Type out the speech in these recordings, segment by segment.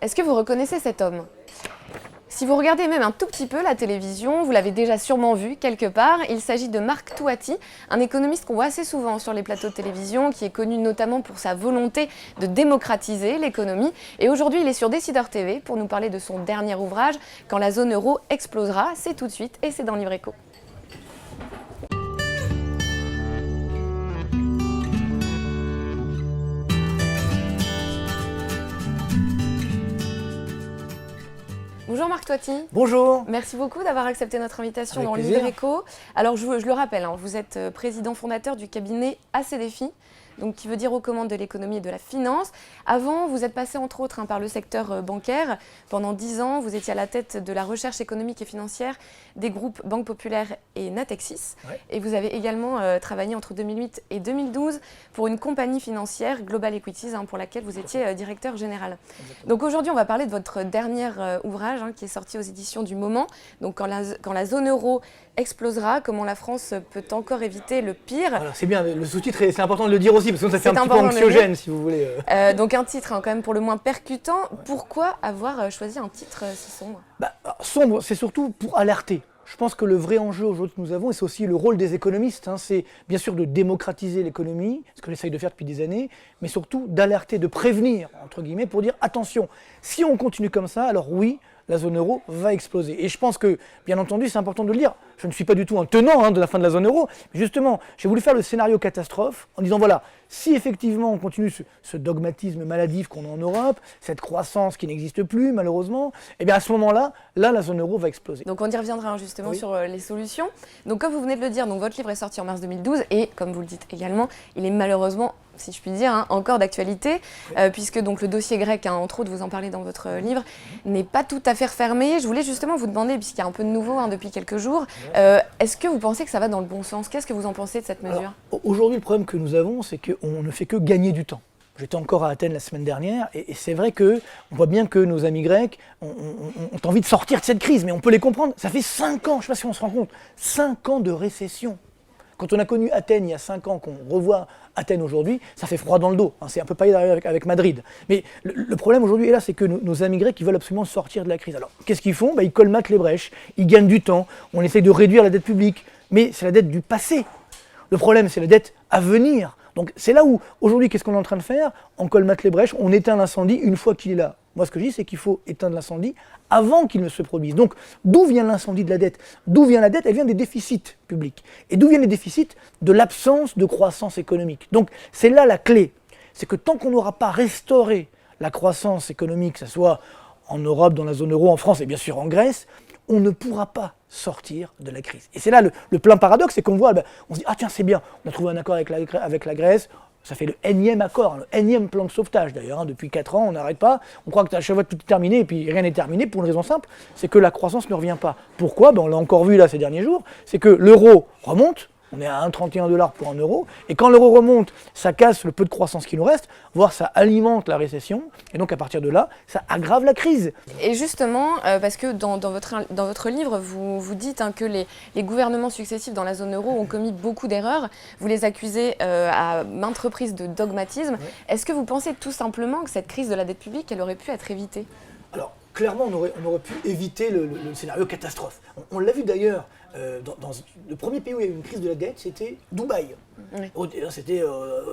Est-ce que vous reconnaissez cet homme? Si vous regardez même un tout petit peu la télévision, vous l'avez déjà sûrement vu quelque part, il s'agit de Marc Touati, un économiste qu'on voit assez souvent sur les plateaux de télévision, qui est connu notamment pour sa volonté de démocratiser l'économie. Et aujourd'hui, il est sur Décideur TV pour nous parler de son dernier ouvrage, Quand la zone euro explosera. C'est tout de suite et c'est dans Livre Éco. Bonjour Marc Touati. Bonjour. Merci beaucoup d'avoir accepté notre invitation Avec dans plaisir. Livre Éco. Alors je le rappelle, vous êtes président fondateur du cabinet ACDFI, donc qui veut dire aux commandes de l'économie et de la finance. Avant, vous êtes passé entre autres par le secteur bancaire. Pendant 10 ans, vous étiez à la tête de la recherche économique et financière des groupes Banque Populaire et Natixis. Ouais. Et vous avez également travaillé entre 2008 et 2012 pour une compagnie financière, Global Equities, pour laquelle vous étiez directeur général. Exactement. Donc aujourd'hui, on va parler de votre dernier ouvrage qui est sorti aux éditions du Moment. Donc quand la zone euro explosera, comment la France peut encore éviter le pire. Alors c'est bien, le sous-titre, c'est important de le dire aussi, parce que ça fait un petit peu anxiogène, si vous voulez. Donc un titre quand même pour le moins percutant. Ouais. Pourquoi avoir choisi un titre si sombre? Sombre, c'est surtout pour alerter. Je pense que le vrai enjeu aujourd'hui que nous avons, et c'est aussi le rôle des économistes, c'est bien sûr de démocratiser l'économie, ce que j'essaye de faire depuis des années, mais surtout d'alerter, de prévenir, entre guillemets, pour dire attention, si on continue comme ça, alors oui, la zone euro va exploser. Et je pense que, bien entendu, c'est important de le dire. Je ne suis pas du tout un tenant de la fin de la zone euro. Mais justement, j'ai voulu faire le scénario catastrophe en disant, voilà, si effectivement on continue ce dogmatisme maladif qu'on a en Europe, cette croissance qui n'existe plus, malheureusement, eh bien à ce moment-là, la zone euro va exploser. Donc on y reviendra justement sur les solutions. Donc comme vous venez de le dire, donc, votre livre est sorti en mars 2012 et, comme vous le dites également, il est malheureusement, si je puis dire, encore d'actualité, puisque donc, le dossier grec, entre autres, vous en parlez dans votre livre, n'est pas tout à fait fermé. Je voulais justement vous demander, puisqu'il y a un peu de nouveau depuis quelques jours, est-ce que vous pensez que ça va dans le bon sens? Qu'est-ce que vous en pensez de cette mesure? Aujourd'hui, le problème que nous avons, c'est qu'on ne fait que gagner du temps. J'étais encore à Athènes la semaine dernière et c'est vrai qu'on voit bien que nos amis grecs ont envie de sortir de cette crise, mais on peut les comprendre. Ça fait 5 ans, je ne sais pas si on se rend compte, 5 ans de récession. Quand on a connu Athènes il y a 5 ans, qu'on revoit Athènes aujourd'hui, ça fait froid dans le dos. C'est un peu pareil avec Madrid. Mais le problème aujourd'hui est là, c'est que nos amis grecs, ils veulent absolument sortir de la crise. Alors, qu'est-ce qu'ils font? Ils colmatent les brèches, ils gagnent du temps, on essaye de réduire la dette publique, mais c'est la dette du passé. Le problème, c'est la dette à venir. Donc c'est là où, aujourd'hui, qu'est-ce qu'on est en train de faire? On colmate les brèches, on éteint l'incendie une fois qu'il est là. Moi, ce que je dis, c'est qu'il faut éteindre l'incendie avant qu'il ne se produise. Donc, d'où vient l'incendie de la dette? D'où vient la dette? Elle vient des déficits publics. Et d'où viennent les déficits? De l'absence de croissance économique. Donc, c'est là la clé. C'est que tant qu'on n'aura pas restauré la croissance économique, que ce soit en Europe, dans la zone euro, en France et bien sûr en Grèce, on ne pourra pas sortir de la crise. Et c'est là le plein paradoxe, c'est qu'on voit, on se dit, ah tiens, c'est bien, on a trouvé un accord avec la Grèce, ça fait le énième accord, le énième plan de sauvetage d'ailleurs, depuis 4 ans, on n'arrête pas, on croit que à chaque fois tout est terminé, et puis rien n'est terminé pour une raison simple, c'est que la croissance ne revient pas. Pourquoi? On l'a encore vu là ces derniers jours, c'est que l'euro remonte, on est à 1,31 $ pour un euro, et quand l'euro remonte, ça casse le peu de croissance qui nous reste, voire ça alimente la récession, et donc à partir de là, ça aggrave la crise. Et justement, parce que dans votre livre, vous dites que les gouvernements successifs dans la zone euro ont commis beaucoup d'erreurs, vous les accusez à maintes reprises de dogmatisme. Oui. Est-ce que vous pensez tout simplement que cette crise de la dette publique, elle aurait pu être évitée? Alors, clairement, on aurait pu éviter le scénario catastrophe. On l'a vu d'ailleurs, dans le premier pays où il y a eu une crise de la dette, c'était Dubaï. Oui. C'était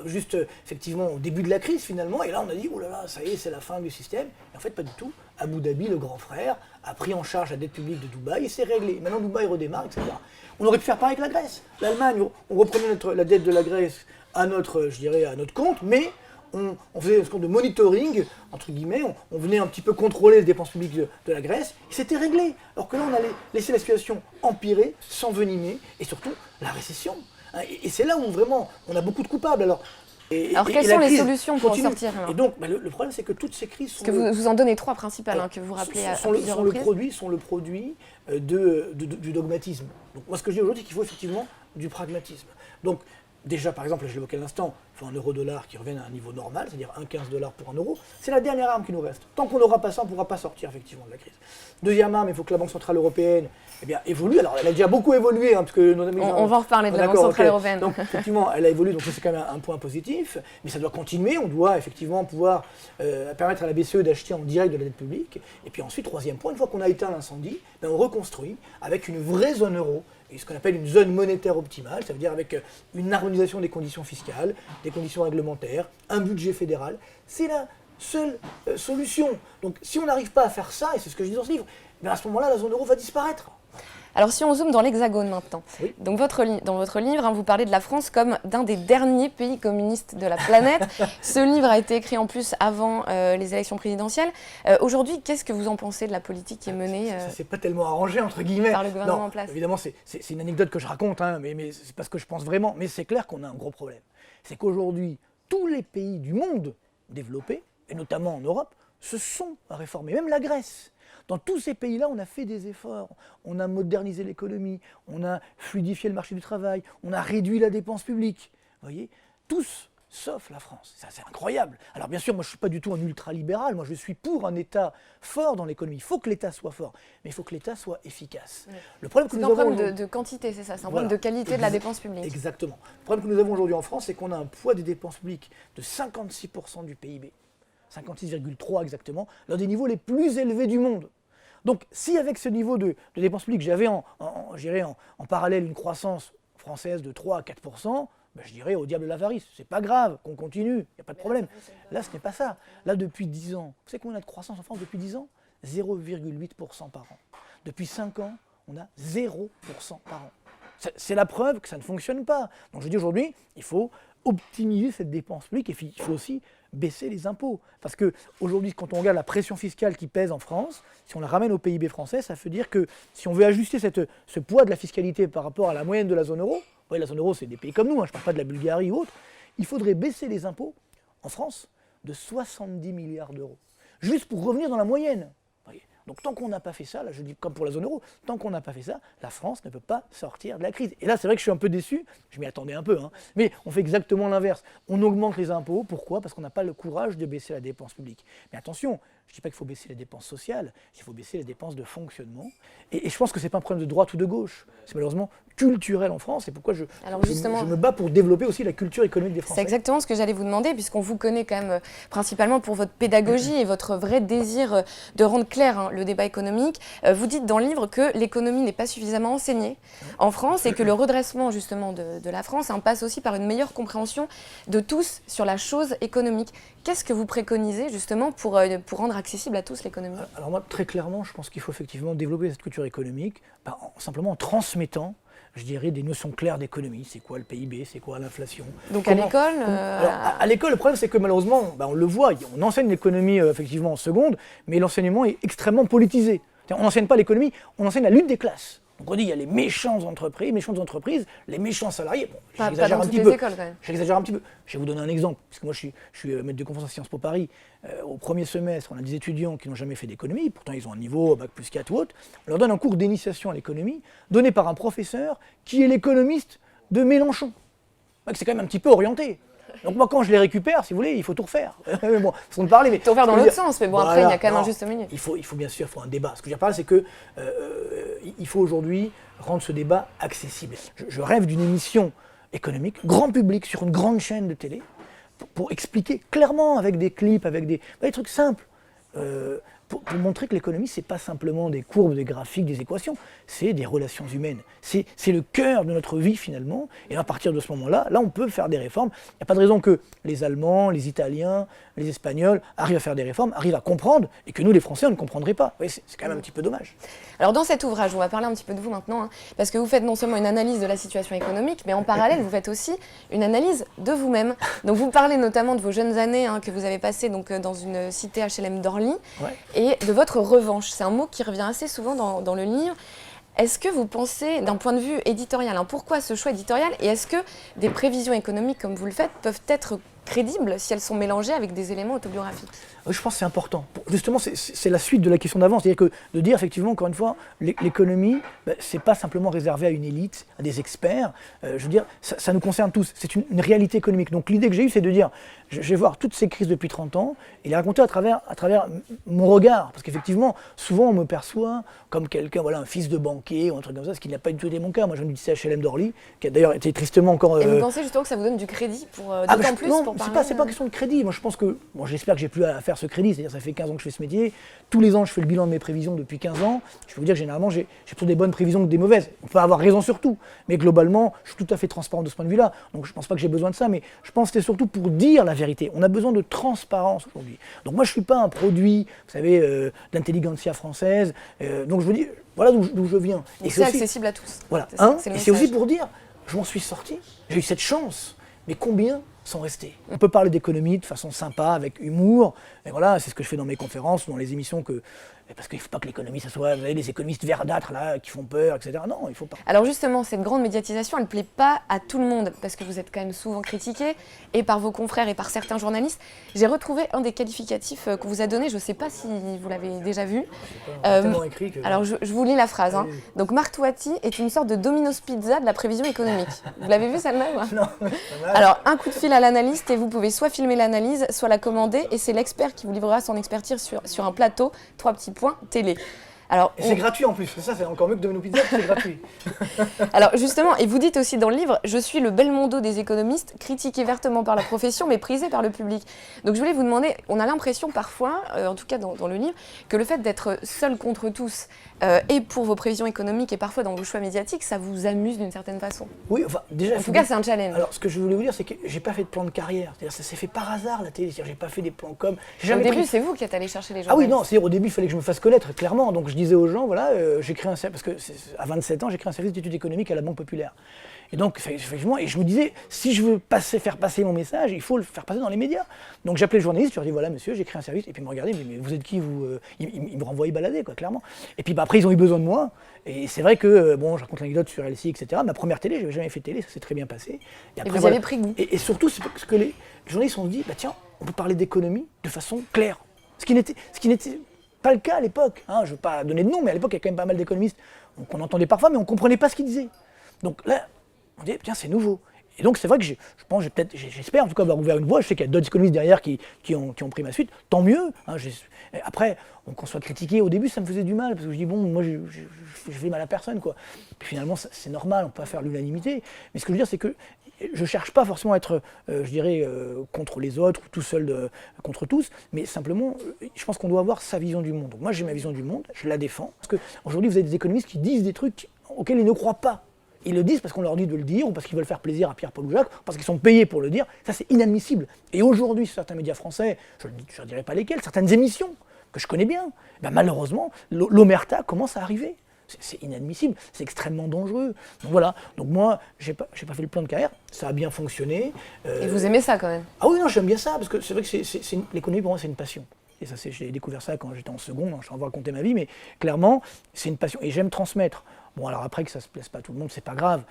juste effectivement au début de la crise finalement, et là on a dit, oh là là, ça y est, c'est la fin du système. Et en fait, pas du tout. Abu Dhabi, le grand frère, a pris en charge la dette publique de Dubaï et c'est réglé. Maintenant, Dubaï redémarre, etc. On aurait pu faire pareil avec la Grèce. L'Allemagne, on reprenait la dette de la Grèce à notre compte, mais on faisait une sorte de monitoring, entre guillemets, on venait un petit peu contrôler les dépenses publiques de la Grèce, et c'était réglé. Alors que là, on allait laisser la situation empirer, s'envenimer, et surtout la récession. Et c'est là où vraiment, on a beaucoup de coupables. Alors quelles sont les solutions pour en sortir? Et donc, le problème, c'est que toutes ces crises sont... Parce que vous en donnez 3 principales, que vous rappelez à plusieurs reprises. Sont le produit du dogmatisme. Donc moi, ce que je dis aujourd'hui, c'est qu'il faut effectivement du pragmatisme. Donc, déjà, par exemple, je l'évoquais à l'instant, il faut un euro-dollar qui revienne à un niveau normal, c'est-à-dire 1,15 $ pour un euro. C'est la dernière arme qui nous reste. Tant qu'on n'aura pas ça, on ne pourra pas sortir effectivement de la crise. Deuxième arme, il faut que la Banque Centrale Européenne évolue. Alors elle a déjà beaucoup évolué, parce que nos amis... On va en reparler de la Banque Centrale Européenne. Donc effectivement, elle a évolué, donc ça c'est quand même un point positif, mais ça doit continuer. On doit effectivement pouvoir permettre à la BCE d'acheter en direct de la dette publique. Et puis ensuite, troisième point, une fois qu'on a éteint l'incendie, on reconstruit avec une vraie zone euro, et ce qu'on appelle une zone monétaire optimale, ça veut dire avec une harmonisation des conditions fiscales, des conditions réglementaires, un budget fédéral. C'est la seule solution. Donc si on n'arrive pas à faire ça, et c'est ce que je dis dans ce livre, à ce moment-là, la zone euro va disparaître. Alors si on zoome dans l'Hexagone maintenant, oui. Donc dans votre livre, vous parlez de la France comme d'un des derniers pays communistes de la planète. Ce livre a été écrit en plus avant les élections présidentielles. Aujourd'hui, qu'est-ce que vous en pensez de la politique qui est menée Ça s'est pas tellement arrangé, entre guillemets. Par le gouvernement en place. Évidemment, c'est une anecdote que je raconte, mais c'est parce que je pense vraiment. Mais c'est clair qu'on a un gros problème. C'est qu'aujourd'hui, tous les pays du monde développés, et notamment en Europe, se sont réformés. Même la Grèce. Dans tous ces pays-là, on a fait des efforts. On a modernisé l'économie, on a fluidifié le marché du travail, on a réduit la dépense publique. Vous voyez, tous, sauf la France. Ça, c'est incroyable. Alors bien sûr, moi je ne suis pas du tout un ultralibéral, moi je suis pour un État fort dans l'économie. Il faut que l'État soit fort, mais il faut que l'État soit efficace. Oui. Le problème que c'est nous un avons problème de quantité, c'est ça, c'est un problème de qualité de la dépense publique. Exactement. Le problème que nous avons aujourd'hui en France, c'est qu'on a un poids des dépenses publiques de 56% du PIB. 56,3 exactement, l'un des niveaux les plus élevés du monde. Donc, si avec ce niveau de dépenses publiques, j'avais en parallèle une croissance française de 3 à 4%, je dirais au diable l'avarice. C'est pas grave, qu'on continue, il n'y a pas de problème. Là, ce n'est pas ça. Là, depuis 10 ans, vous savez combien on a de croissance en France depuis 10 ans ? 0,8% par an. Depuis 5 ans, on a 0% par an. C'est la preuve que ça ne fonctionne pas. Donc, je dis aujourd'hui, il faut optimiser cette dépense publique et il faut aussi baisser les impôts. Parce qu'aujourd'hui, quand on regarde la pression fiscale qui pèse en France, si on la ramène au PIB français, ça veut dire que si on veut ajuster ce poids de la fiscalité par rapport à la moyenne de la zone euro, la zone euro c'est des pays comme nous, je ne parle pas de la Bulgarie ou autre, il faudrait baisser les impôts en France de 70 milliards d'euros. Juste pour revenir dans la moyenne. Donc tant qu'on n'a pas fait ça, là je dis comme pour la zone euro, tant qu'on n'a pas fait ça, la France ne peut pas sortir de la crise. Et là c'est vrai que je suis un peu déçu, je m'y attendais un peu, mais on fait exactement l'inverse. On augmente les impôts, pourquoi ? Parce qu'on n'a pas le courage de baisser la dépense publique. Mais attention, je ne dis pas qu'il faut baisser les dépenses sociales, il faut baisser les dépenses de fonctionnement. Et je pense que ce n'est pas un problème de droite ou de gauche, c'est malheureusement culturel en France, et pourquoi je me bats pour développer aussi la culture économique des Français. C'est exactement ce que j'allais vous demander, puisqu'on vous connaît quand même principalement pour votre pédagogie et votre vrai désir de rendre clair le débat économique. Vous dites dans le livre que l'économie n'est pas suffisamment enseignée en France et que le redressement justement de la France passe aussi par une meilleure compréhension de tous sur la chose économique. Qu'est-ce que vous préconisez justement pour rendre accessible à tous l'économie ? Alors moi, très clairement, je pense qu'il faut effectivement développer cette culture économique simplement en transmettant, je dirais, des notions claires d'économie. C'est quoi le PIB, c'est quoi l'inflation. Donc à l'école à l'école, le problème c'est que malheureusement, on le voit, on enseigne l'économie effectivement en seconde, mais l'enseignement est extrêmement politisé. On n'enseigne pas l'économie, on enseigne la lutte des classes. Donc on dit il y a les méchantes entreprises, les méchants salariés. Bon, j'exagère un petit peu. J'exagère un petit peu. Je vais vous donner un exemple, parce que moi je suis maître de conférence à Sciences Po Paris. Au premier semestre, on a des étudiants qui n'ont jamais fait d'économie, pourtant ils ont un niveau bac plus 4 ou autre. On leur donne un cours d'initiation à l'économie, donné par un professeur qui est l'économiste de Mélenchon. C'est quand même un petit peu orienté. Donc moi quand je les récupère, si vous voulez, il faut tout refaire. Bon, façon de parler, mais tout refaire dans l'autre sens, mais bon voilà, après il y a quand même un juste milieu. Il faut bien sûr, il faut un débat. Ce que je veux dire, c'est que il faut aujourd'hui rendre ce débat accessible. Je rêve d'une émission économique, grand public, sur une grande chaîne de télé, pour expliquer clairement avec des clips, avec des trucs simples. Pour montrer que l'économie, c'est pas simplement des courbes, des graphiques, des équations, c'est des relations humaines. C'est le cœur de notre vie finalement, et à partir de ce moment-là, on peut faire des réformes. Il n'y a pas de raison que les Allemands, les Italiens, les Espagnols arrivent à faire des réformes, arrivent à comprendre, et que nous, les Français, on ne comprendrait pas. C'est quand même un petit peu dommage. Alors dans cet ouvrage, on va parler un petit peu de vous maintenant, parce que vous faites non seulement une analyse de la situation économique, mais en parallèle, vous faites aussi une analyse de vous-même. Donc vous parlez notamment de vos jeunes années que vous avez passées dans une cité HLM d'Orly, et de votre revanche. C'est un mot qui revient assez souvent dans le livre. Est-ce que vous pensez, d'un point de vue éditorial, pourquoi ce choix éditorial, et est-ce que des prévisions économiques comme vous le faites peuvent être crédibles si elles sont mélangées avec des éléments autobiographiques. Je pense que c'est important. Justement, c'est la suite de la question d'avant. C'est-à-dire que de dire effectivement, encore une fois, l'économie, c'est pas simplement réservé à une élite, à des experts. Je veux dire, ça nous concerne tous. C'est une réalité économique. Donc l'idée que j'ai eue, c'est de dire, je vais voir toutes ces crises depuis 30 ans et les raconter à travers mon regard. Parce qu'effectivement, souvent on me perçoit comme quelqu'un, voilà, un fils de banquier ou un truc comme ça, ce qui n'a pas du tout été mon cas. Moi, je viens du CHLM d'Orly, qui a d'ailleurs été tristement encore... Et vous pensez justement que ça vous donne du crédit pour d'autant plus non, pour parler c'est pas question de crédit. Moi, je pense que, bon, j'espère que j'ai plus à faire ce crédit. C'est-à-dire, ça fait 15 ans que je fais ce métier. Tous les ans, je fais le bilan de mes prévisions depuis 15 ans. Je peux vous dire que généralement, j'ai plutôt des bonnes prévisions que des mauvaises. On peut avoir raison sur tout. Mais globalement, je suis tout à fait transparent de ce point de vue-là. Donc, je pense pas que j'ai besoin de ça. Mais je pense que c'était surtout pour dire la vérité. On a besoin de transparence aujourd'hui. Donc, moi, je suis pas un produit, vous savez, d'intelligentsia française. Donc, je vous dis, voilà d'où je viens. Et c'est accessible à tous. Voilà. C'est et c'est aussi pour dire, je m'en suis sorti. J'ai eu cette chance. Mais combien sont restés? On peut parler d'économie de façon sympa, avec humour. Et voilà, c'est ce que je fais dans mes conférences, dans les émissions parce qu'il ne faut pas que l'économie, ça soit, vous savez, les économistes verdâtres là, qui font peur, etc. Non, il ne faut pas. Alors justement, cette grande médiatisation, elle ne plaît pas à tout le monde, parce que vous êtes quand même souvent critiqué, et par vos confrères et par certains journalistes. J'ai retrouvé un des qualificatifs qu'on vous a donné, je ne sais pas si vous l'avez déjà vu. Tellement écrit que... Alors je vous lis la phrase. Hein. Donc Marc Toiti est une sorte de Domino's Pizza de la prévision économique. Vous l'avez vu celle-là? Non. Alors un coup de fil à l'analyste et vous pouvez soit filmer l'analyse, soit la commander, et c'est l'expert qui vous livrera son expertise sur un plateau, 3 petits points, télé. Alors, et c'est gratuit en plus, ça c'est encore mieux que Domino's Pizza, c'est gratuit. Alors justement, et vous dites aussi dans le livre, je suis le Belmondo des économistes, critiqué vertement par la profession, mais prisé par le public. Donc je voulais vous demander, on a l'impression parfois, en tout cas dans le livre, que le fait d'être seul contre tous, et pour vos prévisions économiques et parfois dans vos choix médiatiques, ça vous amuse d'une certaine façon. Oui, enfin déjà... En tout cas, c'est un challenge. Alors ce que je voulais vous dire, c'est que j'ai pas fait de plan de carrière. C'est-à-dire, ça s'est fait par hasard la télé, c'est-à-dire j'ai pas fait des plans comme... Au début, c'est vous qui êtes allé chercher les gens. Ah oui, non, c'est-à-dire au début, il fallait que je me fasse connaître, clairement. Donc je disais aux gens, voilà, j'ai créé un service, parce qu'à 27 ans, j'ai créé un service d'études économiques à la Banque Populaire. Et donc, effectivement, et je me disais, si je veux faire passer mon message, il faut le faire passer dans les médias. Donc j'appelais le journaliste, je leur dis, voilà monsieur, j'ai créé un service, et puis ils me regardaient, mais vous êtes qui vous ils me renvoyaient balader, quoi, clairement. Et puis après, ils ont eu besoin de moi, et c'est vrai que, bon, je raconte l'anecdote sur LCI, etc. Ma première télé, je n'avais jamais fait de télé, ça s'est très bien passé. Et après, vous avez pris goût. Et surtout, c'est parce que les journalistes ont dit, bah tiens, on peut parler d'économie de façon claire. Ce qui n'était pas le cas à l'époque. Hein, je ne veux pas donner de nom, mais à l'époque, il y a quand même pas mal d'économistes qu'on entendait parfois, mais on ne comprenait pas ce qu'ils disaient. Donc là, on dit, tiens, c'est nouveau. Et donc, c'est vrai que j'espère en tout cas avoir ouvert une voie. Je sais qu'il y a d'autres économistes derrière qui ont pris ma suite. Tant mieux. Hein, après, qu'on soit critiqué, au début, ça me faisait du mal. Parce que je dis, bon, moi, je fais mal à personne, quoi. Puis finalement, c'est normal, on peut pas faire l'unanimité. Mais ce que je veux dire, c'est que je ne cherche pas forcément à être, je dirais, contre les autres ou tout seul contre tous. Mais simplement, je pense qu'on doit avoir sa vision du monde. Donc moi, j'ai ma vision du monde, je la défends. Parce qu'aujourd'hui, vous avez des économistes qui disent des trucs auxquels ils ne croient pas. Ils le disent parce qu'on leur dit de le dire, ou parce qu'ils veulent faire plaisir à Pierre, Paul ou Jacques, parce qu'ils sont payés pour le dire. Ça, c'est inadmissible. Et aujourd'hui, sur certains médias français, je ne dirais pas lesquels, certaines émissions que je connais bien, ben malheureusement, l'omerta commence à arriver. C'est inadmissible, c'est extrêmement dangereux. Donc voilà, donc moi, j'ai pas fait le plan de carrière, ça a bien fonctionné. Et vous aimez ça quand même? Ah oui, non, j'aime bien ça, parce que c'est vrai que l'économie, pour moi, c'est une passion. Et ça, j'ai découvert ça quand j'étais en seconde, je vais vous raconter ma vie, mais clairement, c'est une passion. Et j'aime transmettre. Bon, alors après, que ça ne se plaise pas à tout le monde, c'est pas grave.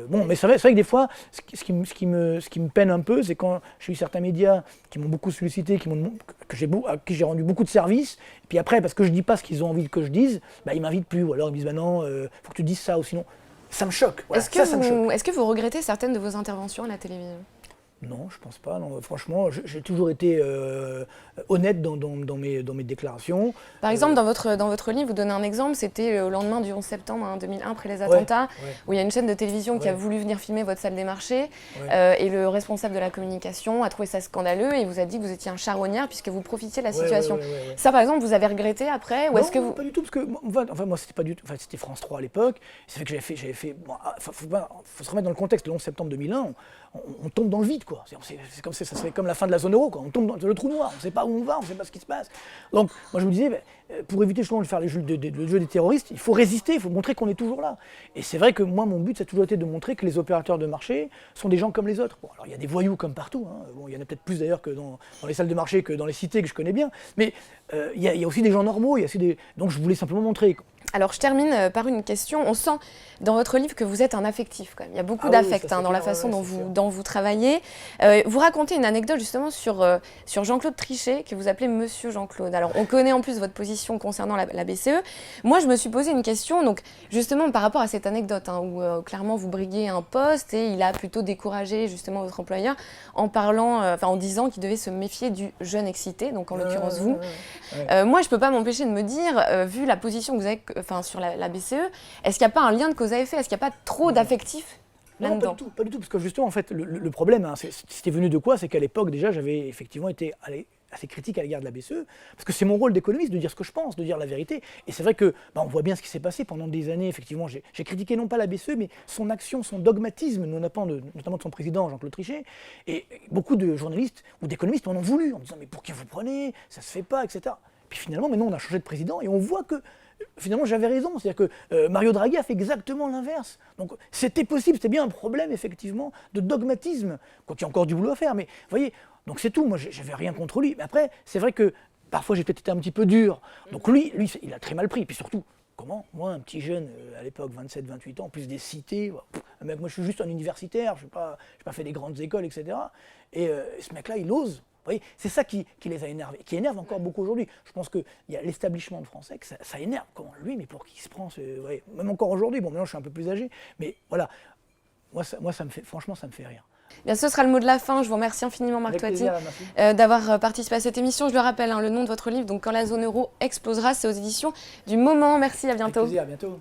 Bon, mais c'est vrai que des fois, ce qui me peine un peu, c'est quand j'ai eu certains médias qui m'ont beaucoup sollicité, à qui j'ai rendu beaucoup de services, et puis après, parce que je ne dis pas ce qu'ils ont envie que je dise, bah, ils ne m'invitent plus, ou alors ils me disent, bah non, faut que tu dises ça, ou sinon, ça me choque. Voilà, ça me choque. Est-ce que vous regrettez certaines de vos interventions à la télévision? Non, je pense pas. Non. Franchement, j'ai toujours été honnête dans mes déclarations. Par exemple, dans votre livre, vous donnez un exemple, c'était au lendemain du 11 septembre 2001, après les attentats, où il y a une chaîne de télévision qui a voulu venir filmer votre salle des marchés, et le responsable de la communication a trouvé ça scandaleux et vous a dit que vous étiez un charognard puisque vous profitiez de la situation. Ça, par exemple, vous avez regretté après, ou est-ce que vous... pas du tout, parce que moi, c'était pas du tout. Enfin, c'était France 3 à l'époque. C'est vrai que j'avais fait. Bon, faut se remettre dans le contexte. Le 11 septembre 2001. On tombe dans le vide, quoi. C'est comme la fin de la zone euro, quoi. On tombe dans le trou noir, on ne sait pas où on va, on ne sait pas ce qui se passe. Donc, moi je me disais, pour éviter justement de faire le jeu des terroristes, il faut résister, il faut montrer qu'on est toujours là. Et c'est vrai que moi, mon but, ça a toujours été de montrer que les opérateurs de marché sont des gens comme les autres. Bon, alors il y a des voyous comme partout, hein. Bon, il y en a peut-être plus d'ailleurs que dans les salles de marché que dans les cités que je connais bien, mais il y a aussi des gens normaux, donc je voulais simplement montrer. Alors je termine par une question. On sent dans votre livre que vous êtes un affectif quand même. Il y a beaucoup Ah oui, d'affect ça, c'est dans la clair, façon ouais, dont, c'est vous, sûr. dont vous travaillez. Vous racontez une anecdote justement sur Jean-Claude Trichet, que vous appelez Monsieur Jean-Claude. Alors on connaît en plus votre position concernant la BCE. Moi je me suis posé une question, donc justement par rapport à cette anecdote où clairement vous briguez un poste et il a plutôt découragé justement votre employeur en parlant, en disant qu'il devait se méfier du jeune excité, donc en l'occurrence vous. Moi je peux pas m'empêcher de me dire, vu la position que vous avez sur la BCE, est-ce qu'il n'y a pas un lien de cause à effet? Est-ce qu'il n'y a pas trop d'affectifs Non, pas du tout, parce que justement, en fait, le problème, c'était venu de quoi? C'est qu'à l'époque, déjà, j'avais effectivement été assez critique à l'égard de la BCE, parce que c'est mon rôle d'économiste de dire ce que je pense, de dire la vérité. Et c'est vrai que, on voit bien ce qui s'est passé pendant des années, effectivement, j'ai critiqué non pas la BCE, mais son action, son dogmatisme, notamment de son président, Jean-Claude Trichet, et beaucoup de journalistes ou d'économistes en ont voulu, en disant, mais pour qui vous prenez? Ça se fait pas, etc. Puis finalement, maintenant, on a changé de président, et on voit que finalement, j'avais raison, c'est-à-dire que Mario Draghi a fait exactement l'inverse. Donc c'était possible, c'était bien un problème effectivement de dogmatisme, quoi qu'il y a encore du boulot à faire, mais vous voyez, donc c'est tout, moi j'avais rien contre lui, mais après, c'est vrai que parfois j'ai peut-être été un petit peu dur, donc lui il a très mal pris, puis surtout, comment? Moi, un petit jeune, à l'époque, 27-28 ans, en plus des cités, moi je suis juste un universitaire, je n'ai pas fait des grandes écoles, etc. Et ce mec-là, il ose. Vous voyez, c'est ça qui les a énervés, qui énerve encore beaucoup aujourd'hui. Je pense qu'il y a l'establishment français, que ça énerve. Comment lui, mais pour qui il se prend même encore aujourd'hui, bon maintenant je suis un peu plus âgé, mais voilà, moi ça me fait, franchement ça me fait rire. Bien, ce sera le mot de la fin. Je vous remercie infiniment, Marc Toiti, d'avoir participé à cette émission. Je le rappelle, le nom de votre livre, donc Quand la zone euro explosera, c'est aux éditions du Moment. Merci, à bientôt. Avec plaisir, à bientôt.